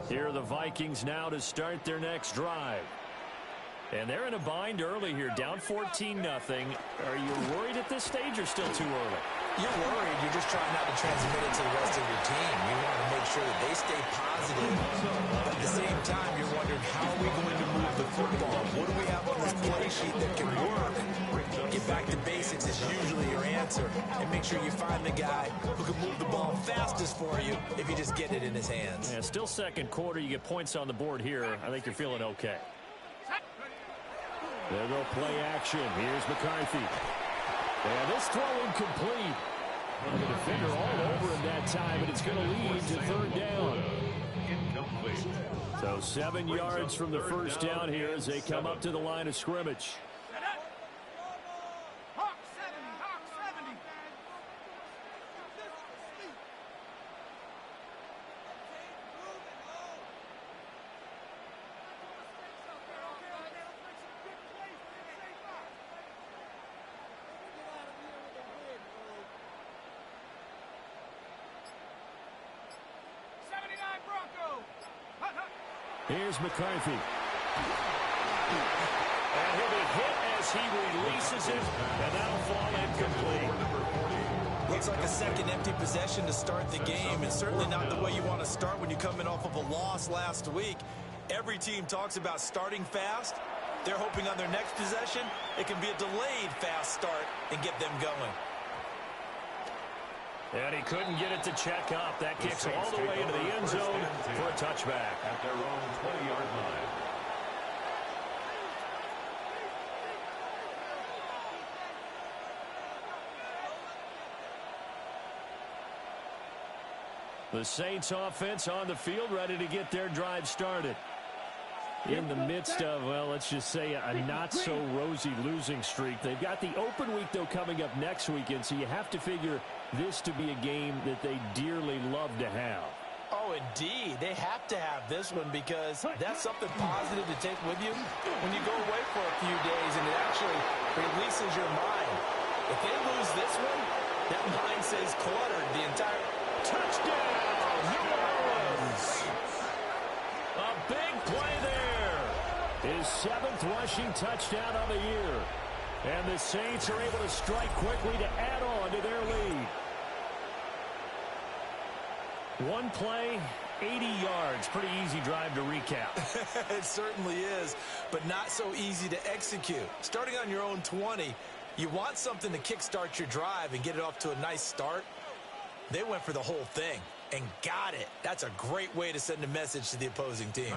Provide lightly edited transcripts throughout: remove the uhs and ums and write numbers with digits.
Here are the Vikings now to start their next drive. And they're in a bind early here, down 14-0. Are you worried at this stage or still too early? You're worried. You're just trying not to transmit it to the rest of your team. You want to make sure that they stay positive. But at the same time, you're wondering, how are we going to move the football? What do we have on this play sheet that can work? Get back to basics is usually your answer. And make sure you find the guy who can move the ball fastest for you if you just get it in his hands. Yeah, still second quarter. You get points on the board here. I think you're feeling okay. There go play action. Here's McCarthy. And this throw incomplete. Well, the defender all over him that time, and it's going to lead to third down. So 7 yards from the first down here as they come up to the line of scrimmage. Here's McCarthy. And he'll be hit as he releases it, and that'll fall incomplete. Looks like a second empty possession to start the game, and certainly not the way you want to start when you're coming off of a loss last week. Every team talks about starting fast. They're hoping on their next possession it can be a delayed fast start and get them going. And he couldn't get it to check up. That kicks all the way into the end zone for a touchback. At their own 20-yard line. The Saints offense on the field, ready to get their drive started. In the midst of, well, let's just say a not-so-rosy losing streak. They've got the open week, though, coming up next weekend, so you have to figure this to be a game that they dearly love to have. Oh, indeed. They have to have this one because that's something positive to take with you when you go away for a few days, and it actually releases your mind. If they lose this one, that mind stays cluttered the entire touchdown, New Orleans. A big play there. His 7th rushing touchdown of the year. And the Saints are able to strike quickly to add on to their lead. One play, 80 yards. Pretty easy drive to recap. It certainly is, but not so easy to execute. Starting on your own 20, you want something to kickstart your drive and get it off to a nice start. They went for the whole thing and got it. That's a great way to send a message to the opposing team.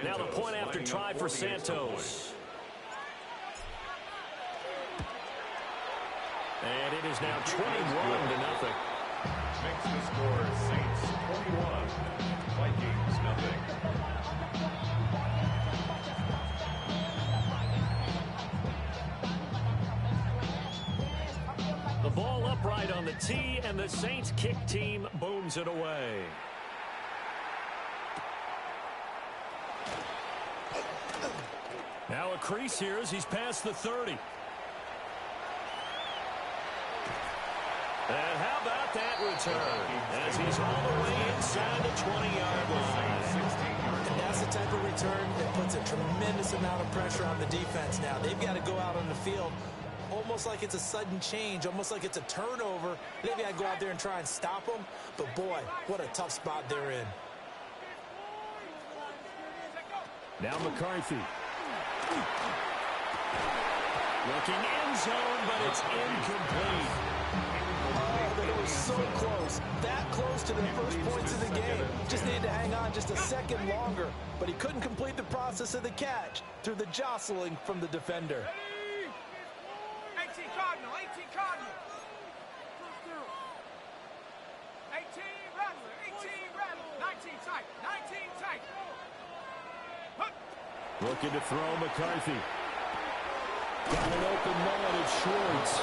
Now the point after try for Santos. And it is now 21-0. Makes the score Saints 21, Vikings nothing. The ball upright on the tee, and the Saints kick team booms it away. Now a crease here as he's past the 30. And how about that return as he's all the way inside the 20-yard line. And that's the type of return that puts a tremendous amount of pressure on the defense now. They've got to go out on the field almost like it's a sudden change, almost like it's a turnover. Maybe I go out there and try and stop them, but boy, what a tough spot they're in. Now McCarthy. Looking end zone, but it's incomplete. It was so close, that close to the first points of the game. Just needed to hang on just a second longer, but he couldn't complete the process of the catch through the jostling from the defender. 18 Cardinal, 18 Cardinal. 18 Rattler, 18 Rattler, 19 tight, 19 tight. Looking to throw McCarthy. Got an open man at Schwartz.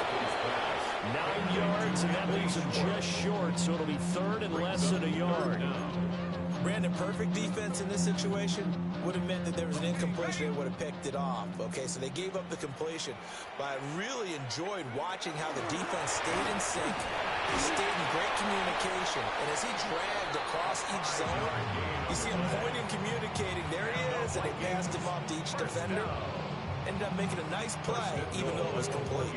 9 yards, and that leaves him just short, so it'll be third and less than a yard. Brandon, perfect defense in this situation would have meant that there was an incompletion. They would have picked it off. Okay, so they gave up the completion. But I really enjoyed watching how the defense stayed in sync. They stayed in great communication. And as he dragged across each zone, you see him pointing, communicating. There he is, and they passed him off to each defender. Ended up making a nice play, even though it was complete.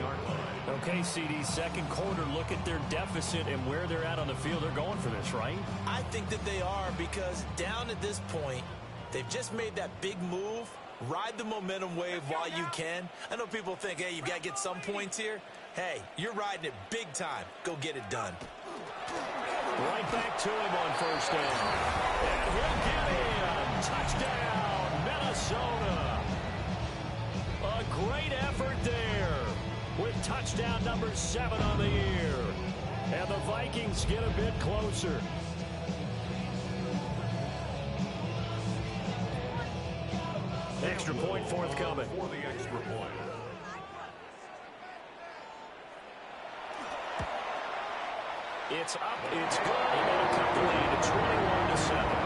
Okay, CD, second quarter, look at their deficit and where they're at on the field. They're going for this, right? I think that they are, because down at this point, they've just made that big move. Ride the momentum wave while you can. I know people think, hey, you've got to get some points here. Hey, you're riding it big time. Go get it done. Right back to him on first down. And he'll get in. Touchdown, Minnesota. A great effort there with touchdown number 7 on the year. And the Vikings get a bit closer. Extra point forthcoming. For the extra point. It's up, it's good, and it'll cut the lead to 21-7.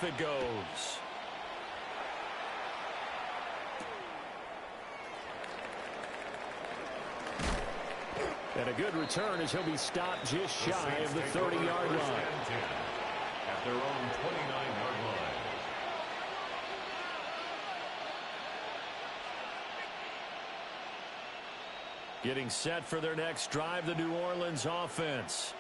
It goes. And a good return as he'll be stopped just shy of the 30-yard line. At their own 29-yard line. Getting set for their next drive, the New Orleans offense.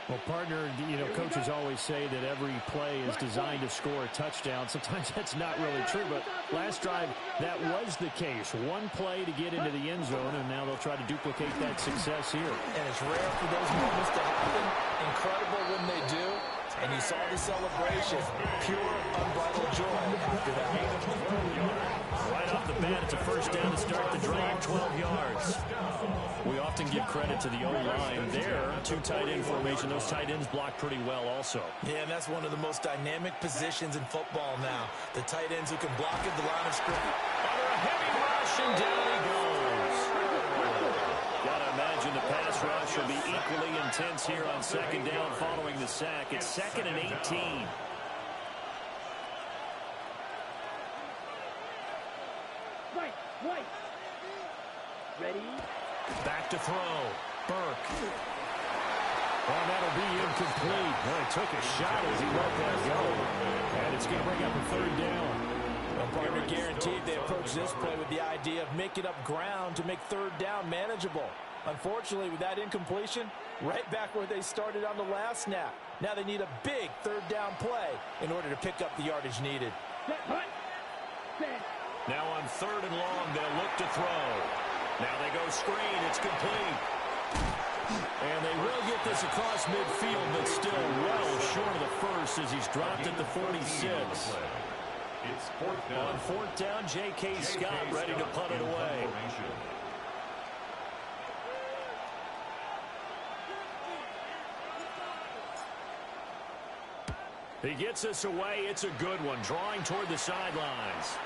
Well, partner, you know, coaches always say that every play is designed to score a touchdown. Sometimes that's not really true, but last drive, that was the case. One play to get into the end zone, and now they'll try to duplicate that success here. And it's rare for those moments to happen. Incredible when they do. And you saw the celebration. Pure, unbridled joy after that. Right off the bat, it's a first down to start the drive, 12 yards. We often give credit to the O-line there. Two tight end formation. Those tight ends block pretty well also. Yeah, and that's one of the most dynamic positions in football now. The tight ends who can block at the line of scrimmage. Under a heavy rush, and down he goes. Gotta imagine the pass rush will be equally intense here on second down following the sack. It's 2nd and 18. Right. Ready? Back to throw. Burke. Oh, that'll be incomplete. Well, he took a shot as he let that go. And it's going to bring up a 3rd down. Well, partner, guaranteed they approach this play with the idea of making up ground to make 3rd down manageable. Unfortunately, with that incompletion, right back where they started on the last snap. Now they need a big 3rd down play in order to pick up the yardage needed. Now on 3rd and long, they'll look to throw. Now they go screen. It's complete. And they will get this across midfield, but still well short of the first as he's dropped at the 46. It's 4th down. On 4th down, J.K. Scott ready to punt it away. He gets us away. It's a good one, drawing toward the sidelines.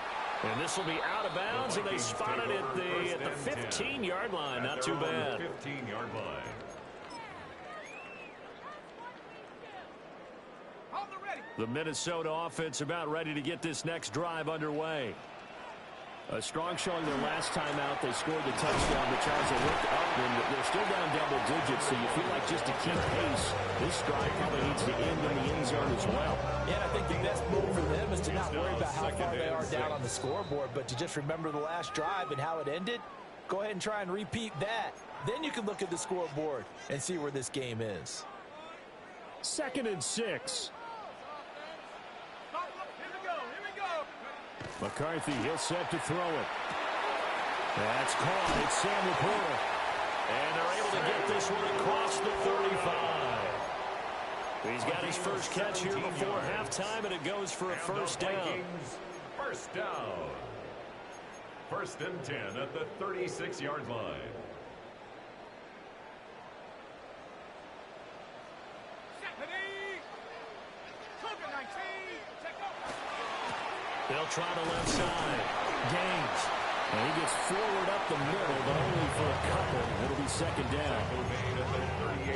And this will be out of bounds, and they spot it at the 15-yard line. Not too bad. 15-yard line. The Minnesota offense about ready to get this next drive underway. A strong showing their last time out. They scored the touchdown, but Charles, they looked up, and they're still down double digits, so you feel like just to keep pace, this drive probably needs to end in the end zone as well. Yeah, and I think the best move for them is to not worry about how far they are down on the scoreboard, but to just remember the last drive and how it ended. Go ahead and try and repeat that. Then you can look at the scoreboard and see where this game is. 2nd and 6. McCarthy, he'll set to throw it. That's caught. It's Sam Laporta. And they're able to get this one across the 35. He's got his first catch here before halftime, and it goes for a first down. First down. First and 10 at the 36-yard line. They'll try the left side. Gaines. And he gets forward up the middle, but only for a couple. It'll be second down.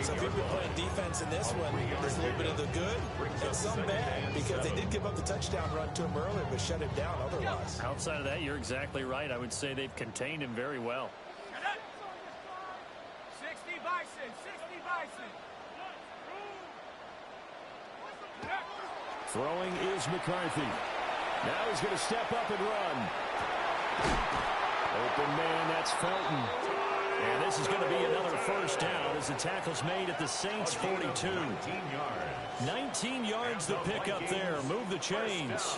So if you've been playing defense in this one, there's a little bit of the good and some bad, because they did give up the touchdown run to him earlier, but shut him down otherwise. Outside of that, you're exactly right. I would say they've contained him very well. 60 Bison, 60 Bison. Throwing is McCarthy. Now he's going to step up and run. Open man, that's Felton. And this is going to be another first down as the tackle's made at the Saints' 42. 19 yards the pick up there. Move the chains.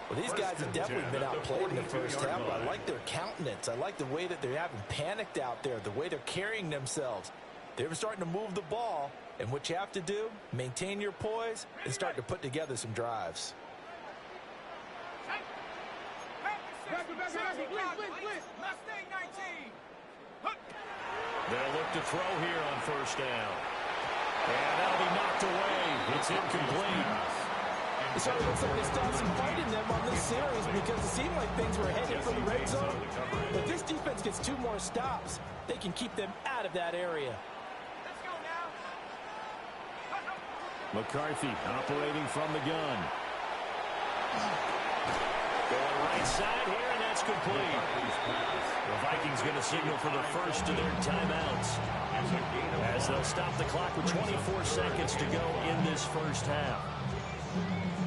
Well, these guys have definitely been outplayed in the first half. I like their countenance. I like the way that they haven't panicked out there, the way they're carrying themselves. They're starting to move the ball, and what you have to do, maintain your poise and start to put together some drives. Mustang 19. They'll look to throw here on first down. And that'll be knocked away. It's incomplete. So it looks like they stopped some fight in them on this series, because it seemed like things were headed for the red zone. But this defense gets 2 more stops. They can keep them out of that area. Let's go now. McCarthy operating from the gun. Going right side here, and that's complete. The Vikings going to signal for the first of their timeouts, as they'll stop the clock with 24 seconds to go in this first half.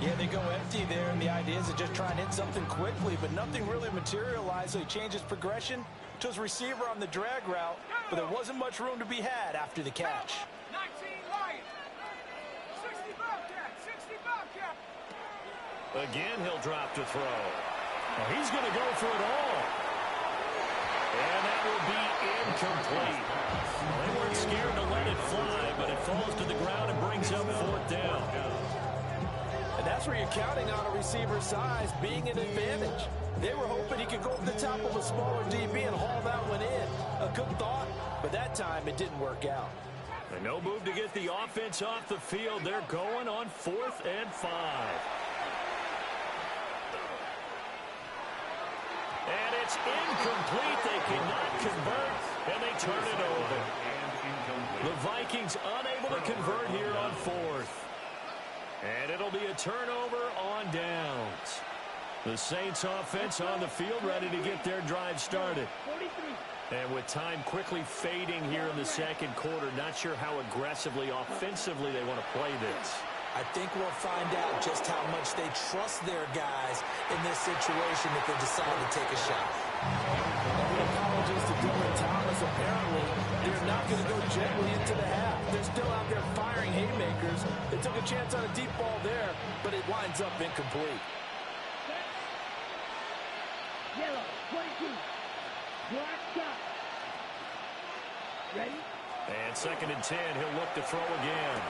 Yeah, they go empty there, and the idea is to just try and hit something quickly, but nothing really materialized, so he changes progression to his receiver on the drag route, but there wasn't much room to be had after the catch. 19 Lions. 60 Bobcat, 60 Bobcat. Again, he'll drop to throw. Well, he's going to go for it all. And that will be incomplete. Well, they weren't scared to let it fly, but it falls to the ground and brings up fourth down. And that's where you're counting on a receiver's size being an advantage. They were hoping he could go over the top of a smaller DB and haul that one in. A good thought, but that time it didn't work out. And no move to get the offense off the field. They're going on 4th and 5. And it's incomplete. They cannot convert, and they turn it over. The Vikings unable to convert here on 4th. And it'll be a turnover on downs. The Saints offense on the field, ready to get their drive started. And with time quickly fading here in the second quarter, not sure how aggressively, offensively they want to play this. I think we'll find out just how much they trust their guys in this situation if they decide to take a shot. And apologies to Dylan Thomas. Apparently, they're not going to go gently into the half. They're still out there firing haymakers. They took a chance on a deep ball there, but it winds up incomplete. Yellow, 22. Black stop. Ready? And 2nd and 10, he'll look to throw again.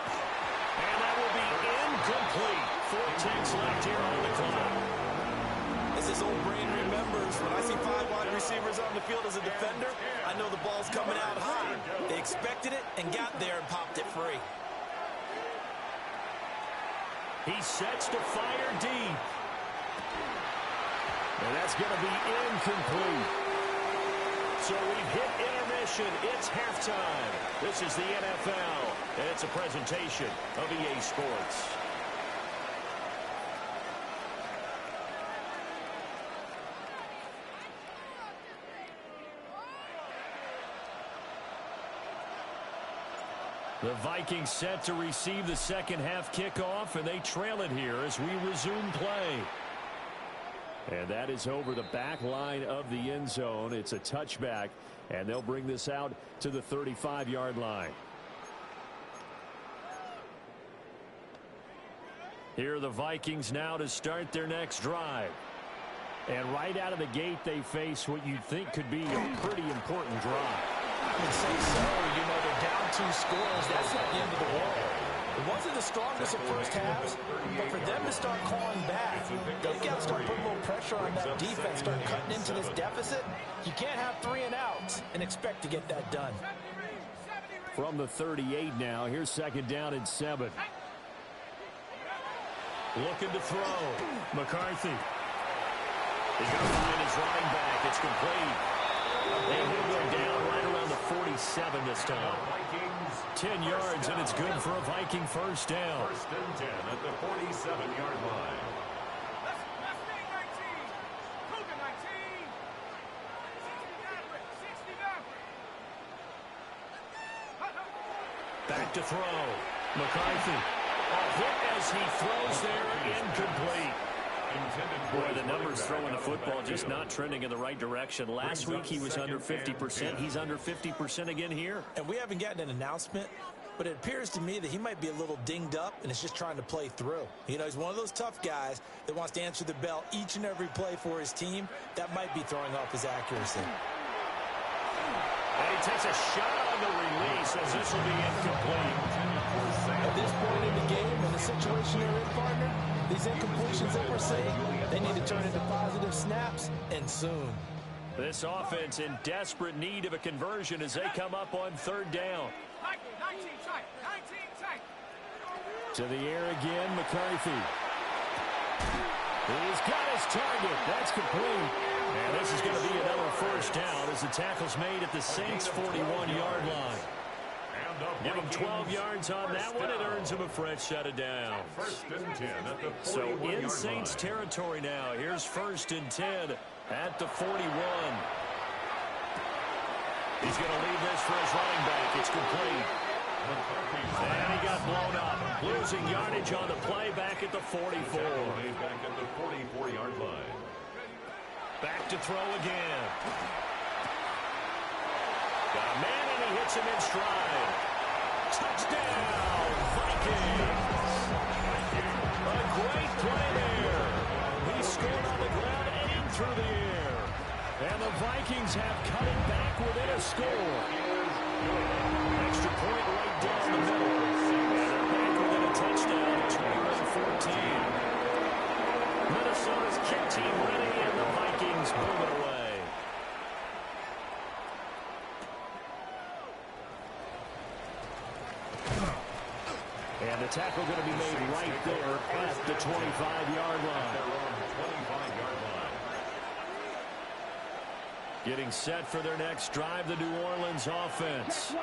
And that will be incomplete. 4 ticks left here on the clock. As his old brain remembers, when I see 5 wide receivers on the field as a defender, I know the ball's coming out high. They expected it and got there and popped it free. He sets to fire deep. And that's going to be incomplete. So we've hit intermission. It's halftime. This is the NFL, and it's a presentation of EA Sports. The Vikings set to receive the second half kickoff, and they trail it here as we resume play. And that is over the back line of the end zone. It's a touchback, and they'll bring this out to the 35-yard line. Here are the Vikings now to start their next drive. And right out of the gate, they face what you'd think could be a pretty important drive. I would say so. You know, they're down 2 scores. That's not the end of the world. It wasn't the strongest of first halves, but for them to start clawing back, they've got to start putting a little pressure on that defense, start cutting into this deficit. You can't have 3 and outs and expect to get that done. From the 38 now, here's second down and 7. Looking to throw. McCarthy. He's going to find his running back. It's complete. And he'll go down right around the 47 this time. 10 yards, and it's good for a Viking first down. First and 10 at the 47-yard line. Back to throw. McCarthy. A hit as he throws there, incomplete. Boy, the numbers throwing the football just not trending in the right direction. Last week he was under 50%. He's under 50% again here. And we haven't gotten an announcement, but it appears to me that he might be a little dinged up and is just trying to play through. You know, he's one of those tough guys that wants to answer the bell each and every play for his team. That might be throwing off his accuracy. And he takes a shot on the release as this will be incomplete. At this point in the game, in the situation they're in, partner, these incompletions that we're seeing, they need to turn into positive snaps, and soon. This offense in desperate need of a conversion as they come up on third down. 19 tight. To the air again, McCarthy. He's got his target. That's complete. And this is going to be another first down as the tackle's made at the Saints' 41-yard line. Give him 12 yards on that one. It earns him a fresh set of downs. First and 10 at the 41-yard So in line. Saints territory now. Here's first and 10 at the 41. He's going to leave this for his running back. It's complete. And he got blown up. Losing yardage on the play back at the 44. Back at the 44-yard line. Back to throw again. Got a man and he hits him in stride. Touchdown, Vikings. A great play there. He scored on the ground and through the air. And the Vikings have cut it back within a score. Extra point right down the middle. And they're back within a touchdown, 21-14. Minnesota's kick team ready, and the Vikings move it away. And the tackle going to be made right there at the 25-yard line. Getting set for their next drive, the New Orleans offense.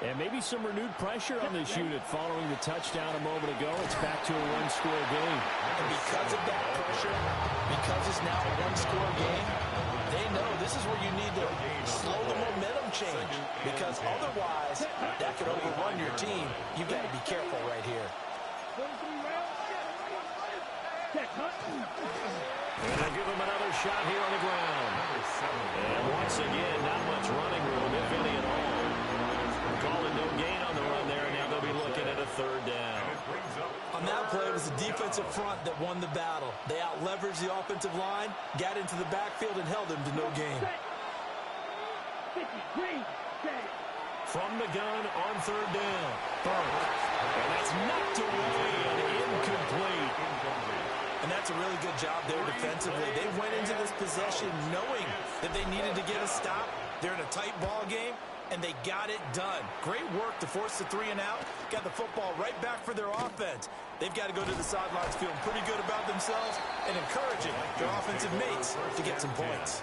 And maybe some renewed pressure on this unit following the touchdown a moment ago. It's back to a one-score game. And because of that pressure, because it's now a one-score game, they know this is where you need to slow the momentum change. Because otherwise, that could overrun your team. You've got to be careful right here. And they'll give him another shot here on the ground. And once again, not much running room, if any at all. Calling no gain on the run there, and now they'll be looking at a third down. On that play, it was the defensive front that won the battle. They out-leveraged the offensive line, got into the backfield, and held him to no gain. From the gun on third down. And that's knocked away and incomplete. And that's a really good job there defensively. They went into this possession knowing that they needed to get a stop. They're in a tight ball game, and they got it done. Great work to force the 3 and out. Got the football right back for their offense. They've got to go to the sidelines feeling pretty good about themselves and encouraging their offensive mates to get some points.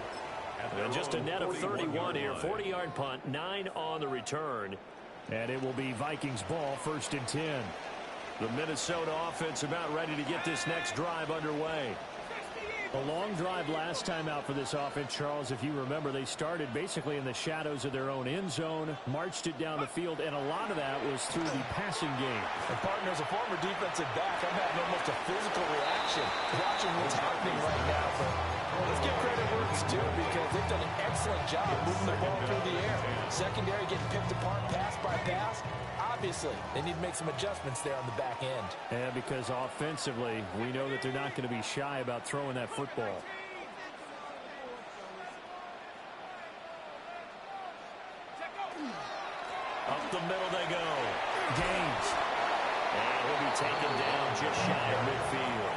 And just a net of 31 here. 40-yard punt, 9 on the return. And it will be Vikings ball, first and 10. The Minnesota offense about ready to get this next drive underway. A long drive last time out for this offense, Charles. If you remember, they started basically in the shadows of their own end zone, marched it down the field, and a lot of that was through the passing game. And partner, as a former defensive back, I'm having almost a physical reaction watching what's happening right now. But let's give credit where it's due because they've done an excellent job moving the ball through the air. Secondary getting picked apart pass by pass. Obviously, they need to make some adjustments there on the back end. And because offensively, we know that they're not going to be shy about throwing that football. Up the middle they go. Gaines. And he'll be taken down just shy of midfield.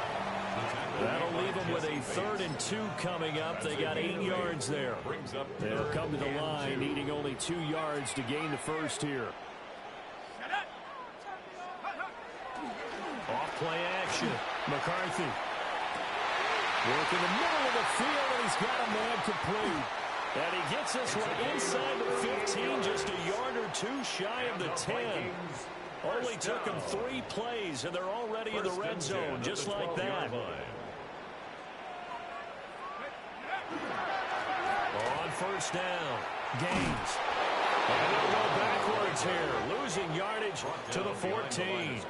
That'll leave them with a 3rd and 2 coming up. They got 8 yards there. They'll come to the line, needing only 2 yards to gain the first here. Off-play action. McCarthy. Work in the middle of the field, and he's got a man complete. And he gets this one inside the 15, just a yard or 2 shy of the 10. Only took him 3 plays, and they're already in the red zone, just like that. On first down, Gaines. And they'll go backwards here, losing yardage to the 14.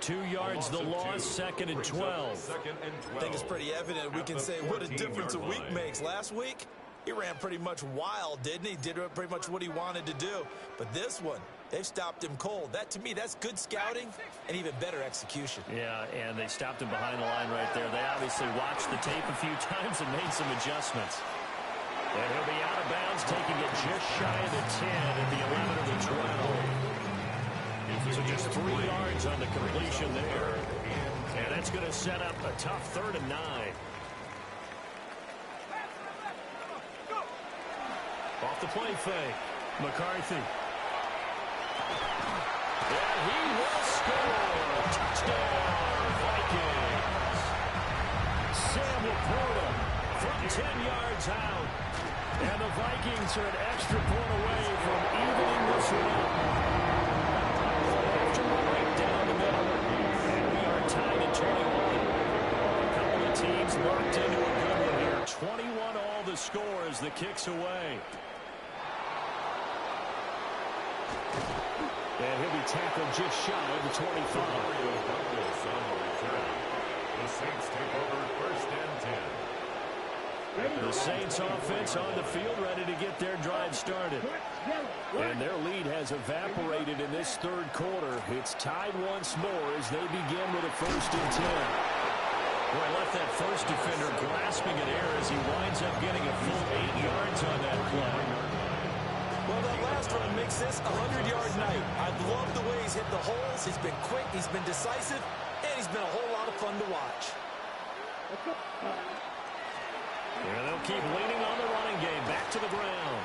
2 yards the loss, 2nd and 12. I think it's pretty evident. We can say what a difference a week makes. Last week, he ran pretty much wild, didn't he? Did pretty much what he wanted to do. But this one, they've stopped him cold. That, to me, that's good scouting and even better execution. Yeah, and they stopped him behind the line right there. They obviously watched the tape a few times and made some adjustments. And he'll be out of bounds, taking it just shy of the 10 at the 11 of the 12. So just 3 yards on the completion there. And that's going to set up a tough 3rd and 9. Off the play fake. McCarthy. And he will score. Touchdown, Vikings. Sam Laporta from 10 yards out. And the Vikings are an extra point away from evening this one. Right down the middle. And we are tied at 21. A couple of teams locked into a good one here. 21 all the score as the kick's away. And he'll be tackled just shy of the 25. The Saints take over 1st and 10. The Saints offense on the field, ready to get their drive started. And their lead has evaporated in this 3rd quarter. It's tied once more as they begin with a 1st and 10. Boy, left that first defender grasping at air as he winds up getting a full 8 yards on that play. Well, that last run makes this a 100-yard night. I love the way he's hit the holes. He's been quick, he's been decisive, and he's been a whole lot of fun to watch. And they'll keep leaning on the running game. Back to the ground.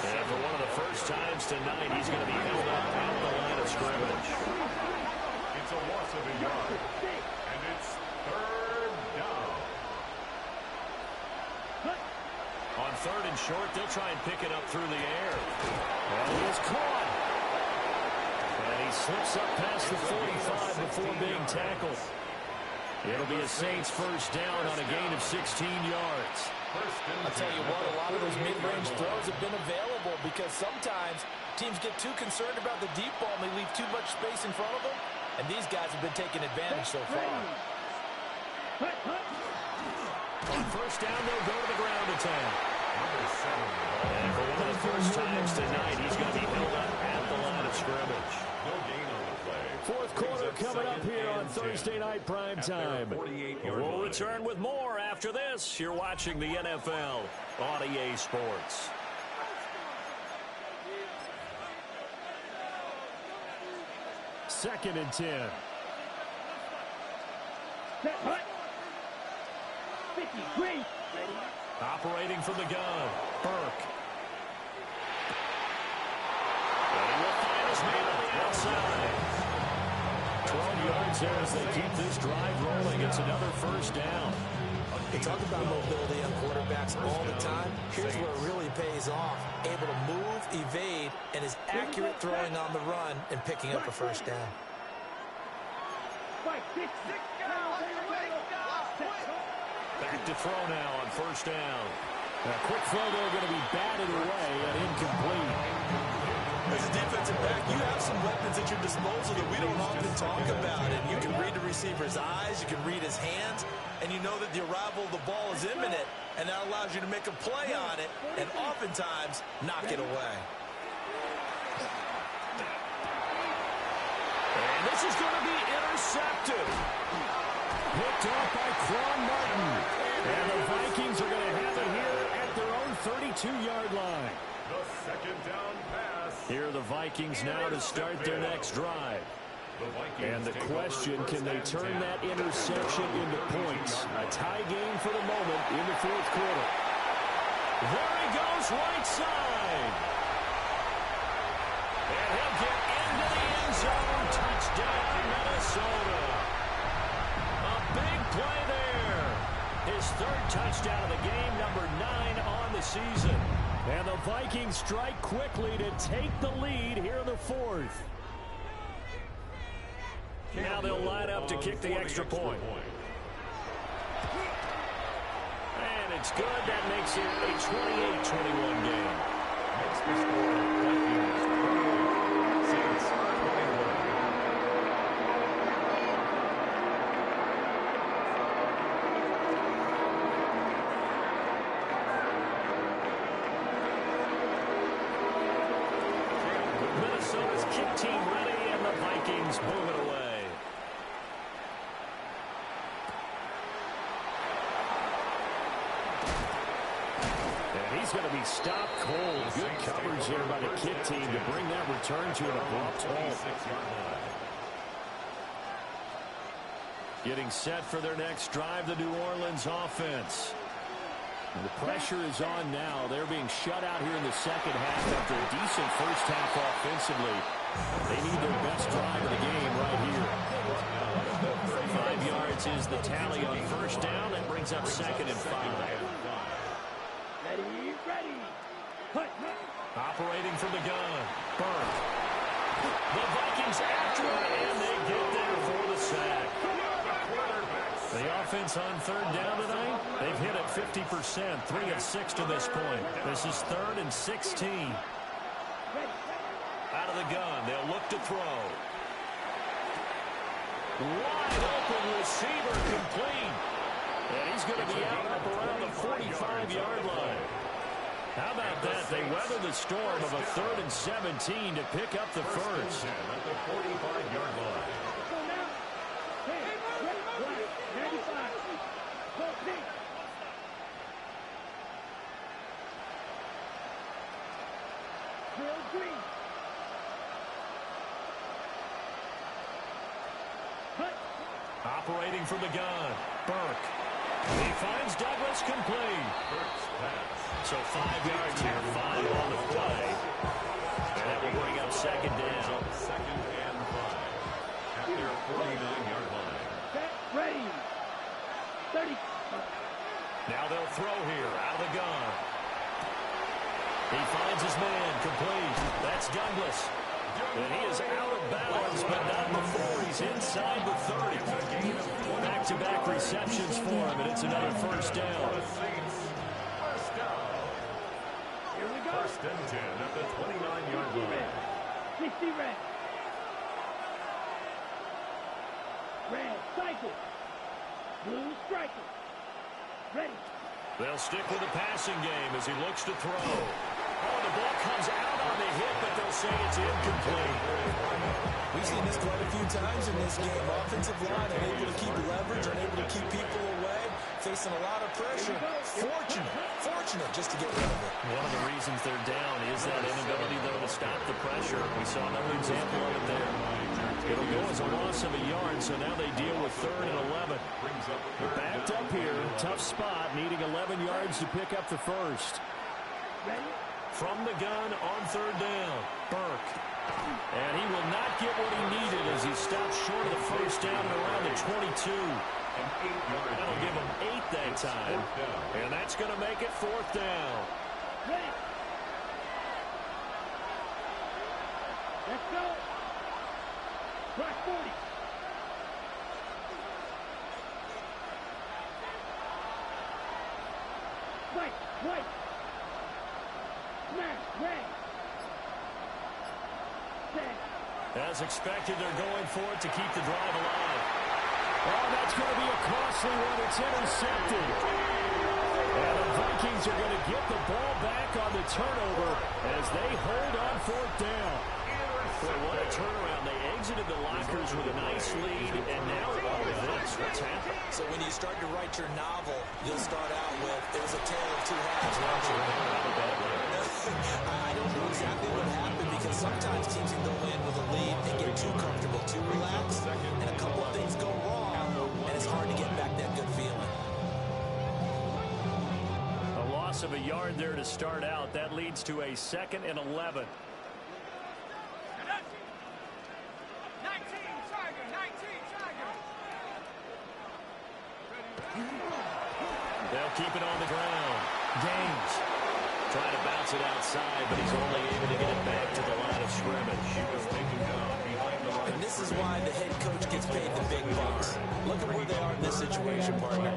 And for one of the first times tonight, he's going to be held up at the line of scrimmage. It's a loss of a yard. And it's 3rd down. On 3rd and short, they'll try and pick it up through the air. And he is caught. And he slips up past the 45 before being tackled. It'll be a Saints first down on a gain of 16 yards. I'll tell you what, a lot of those mid-range throws have been available because sometimes teams get too concerned about the deep ball and they leave too much space in front of them, and these guys have been taking advantage so far. On first down, they'll go to the ground attack. And for one of the first times tonight, he's going to be held up at the line of scrimmage. No gain on the play. 4th quarter coming up here on Thursday night prime time. We'll return with more after this. You're watching the NFL on EA Sports. Second and 10. Operating from the gun, Burke. And he will find his man on the outside. 12 yards there as they keep this drive rolling. It's another first down. They talk about mobility on quarterbacks all the time. Here's where it really pays off. Able to move, evade, and is accurate throwing on the run and picking up a first down. Back to throw now on first down. A quick throw there going to be batted away and incomplete. As a defensive back, you have some weapons at your disposal that we don't often talk about. And you can read the receiver's eyes, you can read his hands, and you know that the arrival of the ball is imminent, and that allows you to make a play on it and oftentimes knock it away. And this is going to be intercepted. Picked off by Quan Martin. And the Vikings are going to have it here at their own 32-yard line. The 2nd down pass. Here are the Vikings now to start their next drive. And the question, can they turn that interception into points? A tie game for the moment in the fourth quarter. There he goes, right side. And he'll get into the end zone. Touchdown, Minnesota. A big play there. His third touchdown of the game, number 9 on the season. And the Vikings strike quickly to take the lead here in the fourth. Now they'll line up to kick the extra point. And it's good. That makes it a 28-21 game. Makes the score Vikings 28, Saints 21. Minnesota's kick team ready, and the Vikings move it away. He's going to be stopped cold. Good coverage there by the kick team to bring that return to an abrupt halt. Getting set for their next drive, the New Orleans offense. And the pressure is on now. They're being shut out here in the second half after a decent first half offensively. They need their best drive of the game right here. 5 yards is the tally on first down. That brings up 2nd and 5. Ready. Hut. Operating from the gun. Burke. The Vikings after it, and they get there for the sack. The offense on third down tonight, they've hit it 50%, 3 of 6 to this point. This is 3rd and 16. Out of the gun, they'll look to throw. Wide open receiver complete. And he's going to be out up around the 45-yard line. How about that? They weather the storm of a 3rd and 17 to pick up the first. At the 45-yard line. Operating from the gun, Burke. He finds Douglas complete. So 5 yards here, 5 on the play. And that will bring up 2nd down. 2nd and 5. At their 49-yard line. Ready. 30. Now they'll throw here, out of the gun. He finds his man, complete. That's Douglas. And he is out of bounds, but not before he's inside the 30. Back-to-back receptions for him, and it's another first down. Here we go. 1st and 10 at the 29-yard line. 60 red. Red, cycle. Blue, striker. Ready. They'll stick with the passing game as he looks to throw. Oh, the ball comes out on the hit, but they'll say it's incomplete. We've seen this quite a few times in this game. Offensive line unable to keep leverage, unable to keep people away, facing a lot of pressure. Fortunate just to get rid of it. One of the reasons they're down is that inability, though, to stop the pressure. We saw another example of it there. It'll go as a loss of a yard, so now they deal with 3rd and 11. They're backed up here, tough spot, needing 11 yards to pick up the first. Ready. From the gun on 3rd down, Burke. And he will not get what he needed as he stops short of the first down at around the 22. That'll give him 8 that time. And that's going to make it 4th down. Ready. Let's go. Clock 40. White. Smash, red. Set. As expected, they're going for it to keep the drive alive. Oh, that's going to be a costly one. It's intercepted. And the Vikings are going to get the ball back on the turnover as they hold on 4th down. Boy, what a turnaround. They exited the lockers with a nice lead, and now all of this. What's happened? So when you start to write your novel, you'll start out with, it was a tale of two halves, won't you? I don't know exactly what happened because sometimes teams can go in with a lead and get too comfortable, too relaxed. loss of a yard there to start out. That leads to a 2nd and 11. 19 Tiger, 19 Tiger. They'll keep it on the ground. Gaines trying to bounce it outside, but he's only able to get it back to the line of scrimmage. He was taken down behind the line. And this is why the head coach gets paid the big bucks. Look at where they are in this situation, partner.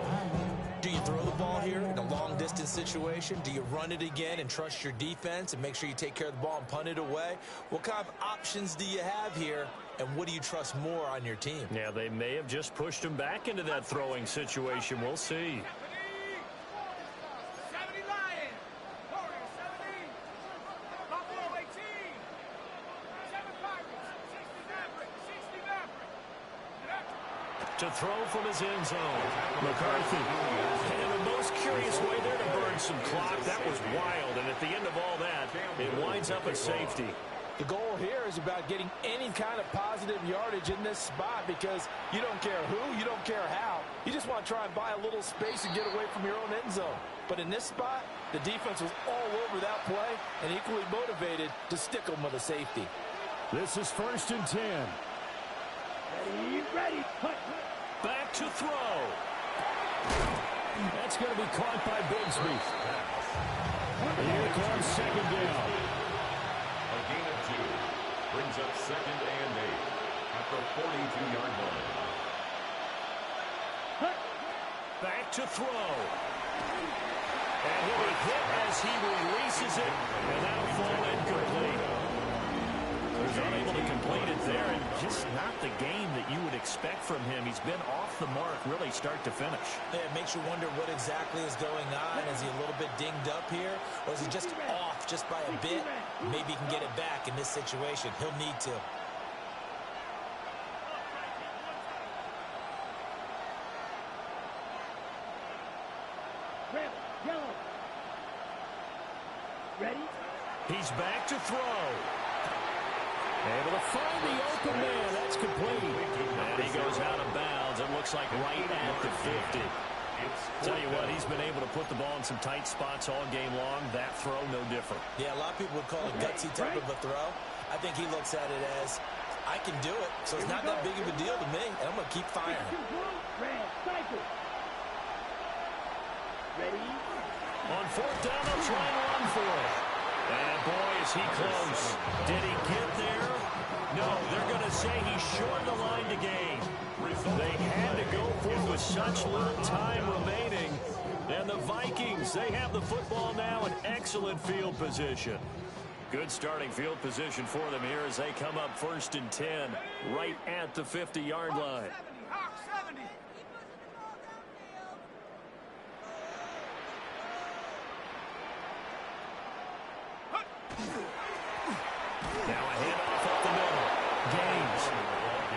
Do you throw the ball here in a long-distance situation? Do you run it again and trust your defense and make sure you take care of the ball and punt it away? What kind of options do you have here, and what do you trust more on your team? Yeah, they may have just pushed him back into that throwing situation. We'll see. 70 Lions. Warriors 70. Buffalo 18. 7 Pirates. 60 Mavericks. 60 Mavericks. To throw from his end zone. McCarthy. And in the most curious way there to burn some clock. That was wild. And at the end of all that, it winds up a safety. The goal here is about getting any kind of positive yardage in this spot because you don't care who, you don't care how. You just want to try and buy a little space and get away from your own end zone. But in this spot, the defense was all over that play and equally motivated to stick them with a safety. This is 1st and 10. Ready, ready, punt. Back to throw. That's going to be caught by Bigsby. Here comes 2nd down. A gain of 2 brings up 2nd and 8 at the 42-yard line. Back to throw. And he'll be hit as he releases it, and that'll fall incomplete. He's unable to complete it there, and just not the game that you would expect from him. He's been off the mark really start to finish. Yeah, it makes you wonder what exactly is going on. Is he a little bit dinged up here, or is he just off just by a bit? Maybe he can get it back in this situation. He'll need to. Red, yellow. Ready? He's back to throw. Able to find the open man. That's complete. And he goes out of bounds. It looks like right at the 50. Tell you what, he's been able to put the ball in some tight spots all game long. That throw, no different. Yeah, a lot of people would call it gutsy type of a throw. I think he looks at it as, I can do it, so it's not that big of a deal to me, and I'm going to keep firing. Red, cycle. Ready? On 4th down, they'll try and run for it. And boy, is he close. Did he get there? No, they're going to say he's short the line to gain. They had to go for it with such little time remaining. And the Vikings, they have the football now in excellent field position. Good starting field position for them here as they come up 1st and 10, right at the 50-yard line. 70. Hawk 70. Now a handoff up the middle. Gaines.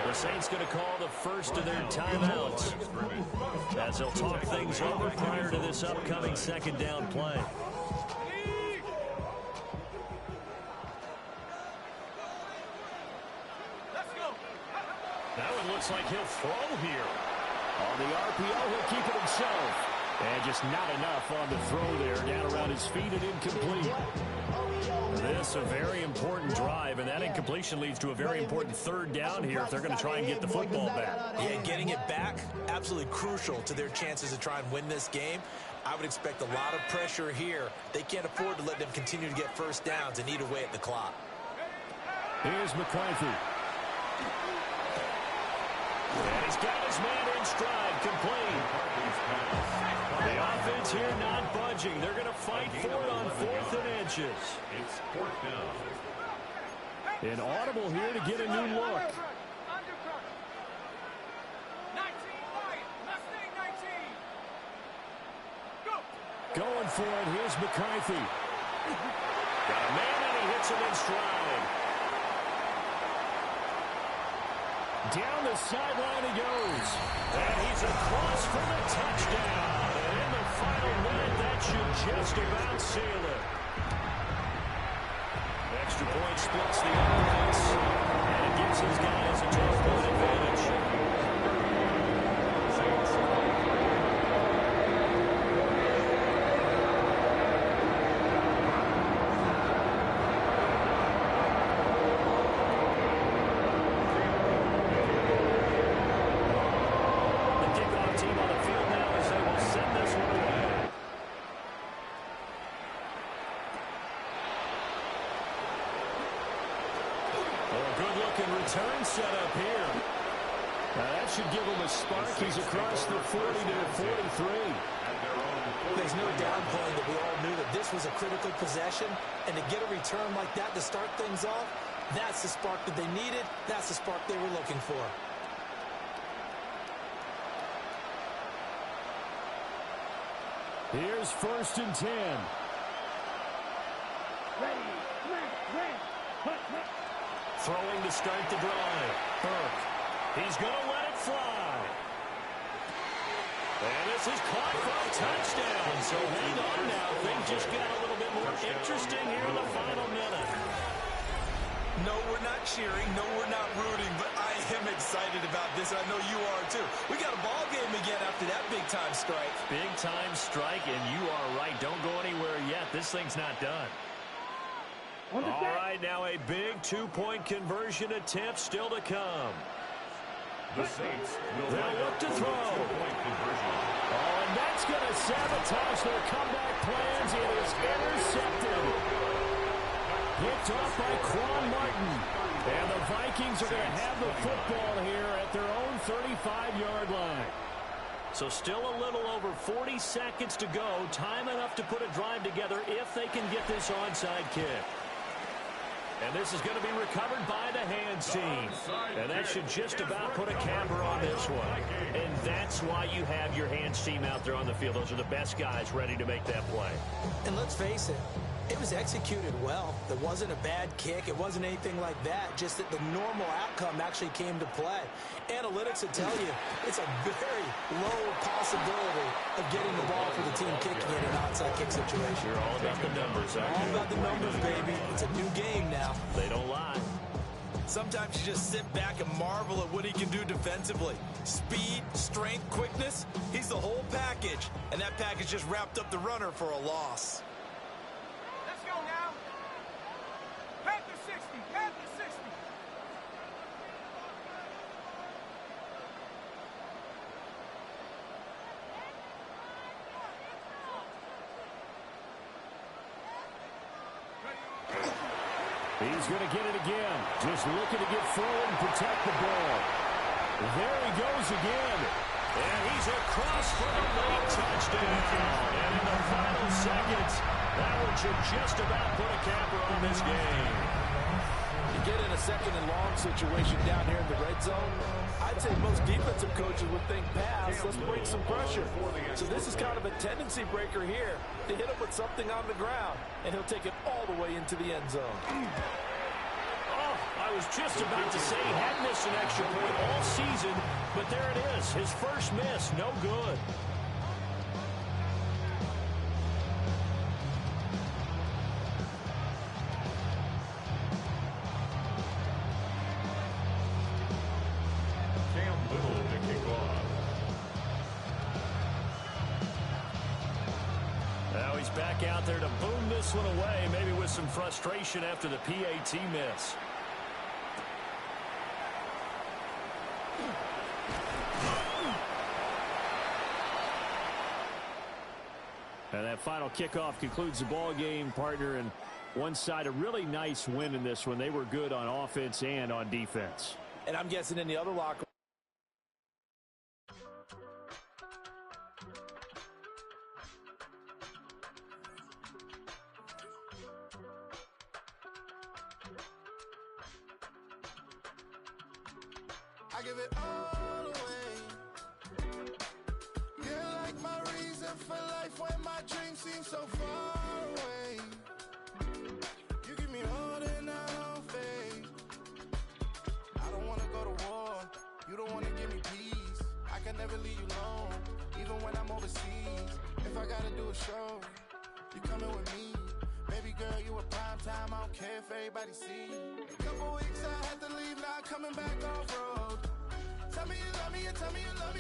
The Saints going to call the first of their timeouts as they'll talk things over prior to this upcoming 2nd down play. Let's go. That one looks like he'll throw here. On the RPO, he'll keep it himself. And just not enough on the throw there. Down around his feet and incomplete. This a very important drive, and that incompletion leads to a very important 3rd down here if they're going to try and get the football back. Yeah, getting it back, absolutely crucial to their chances to try and win this game. I would expect a lot of pressure here. They can't afford to let them continue to get 1st downs and eat away at the clock. Here's McCarthy. And he's got his man in stride, complete. The offense here not budging. They're going to fight for it on 4th and inches. It's 4th down. An audible here to get a new look. Undercut. 19 Lion. Mustang 19. Go. Going for it. Here's McCarthy. Got a man, and he hits him in stride. Down the sideline he goes. And he's across for the touchdown. And in the final minute, that should just about seal it. Extra point splits the offense. And it gives his guys a 12-point advantage. Good-looking return set up here. That should give him a spark. He's across the 40 to 43. There's no downplaying that we all knew that this was a critical possession, and to get a return like that to start things off, that's the spark that they needed. That's the spark they were looking for. Here's 1st and 10. Ready, smack, red, cut. Throwing to start the drive. Burke. He's going to let it fly. And this is caught for a touchdown. So hang on now. Things just got a little bit more interesting here in the final minute. No, we're not cheering. No, we're not rooting. But I am excited about this. I know you are, too. We got a ball game again after that big-time strike. Big-time strike, and you are right. Don't go anywhere yet. This thing's not done. All right, now a big two-point conversion attempt still to come. The Saints will They'll look to throw. Two-point conversion. Oh, and that's going to sabotage their comeback plans. It is intercepted. Picked off by Quan Martin. And the Vikings are going to have the football here at their own 35-yard line. So still a little over 40 seconds to go. Time enough to put a drive together if they can get this onside kick. And this is going to be recovered by the hands team. And that should just about put a capper on this one. And that's why you have your hands team out there on the field. Those are the best guys ready to make that play. And let's face it, it was executed well. It wasn't a bad kick. It wasn't anything like that. Just that the normal outcome actually came to play. Analytics will tell you it's a very low possibility of getting the ball for the team kicking in an onside kick situation. You're all about the numbers, aren't you? All about the numbers, baby. It's a new game now. They don't lie. Sometimes you just sit back and marvel at what he can do defensively. Speed, strength, quickness, he's the whole package. And that package just wrapped up the runner for a loss. Let's go now. Panther 60, Panther 60. He's going to get it again. Just looking to get forward and protect the ball. There he goes again. And he's across for the late touchdown. And in the final seconds, that one should just about put a capper on this game. You get in a second and long situation down here in the red zone, I'd say most defensive coaches would think pass, let's break some pressure. So this is kind of a tendency breaker here to hit him with something on the ground, and he'll take it all the way into the end zone. Oh, I was just about to say he hadn't missed an extra point all season, but there it is, his first miss, no good. Now he's back out there to boom this one away, maybe with some frustration after the PAT miss. And that final kickoff concludes the ball game, partner, and one side a really nice win in this one. They were good on offense and on defense. And I'm guessing in the other locker I give it all away. You're like my reason for life when my dreams seem so far away. You give me all that I don't fade. I don't wanna go to war. You don't wanna give me peace. I can never leave you alone, even when I'm overseas. If I gotta do a show, you coming with me. Baby girl, you a prime time. I don't care if everybody see. A couple weeks I had to leave, now coming back off road. Tell me you love me and tell me you love me.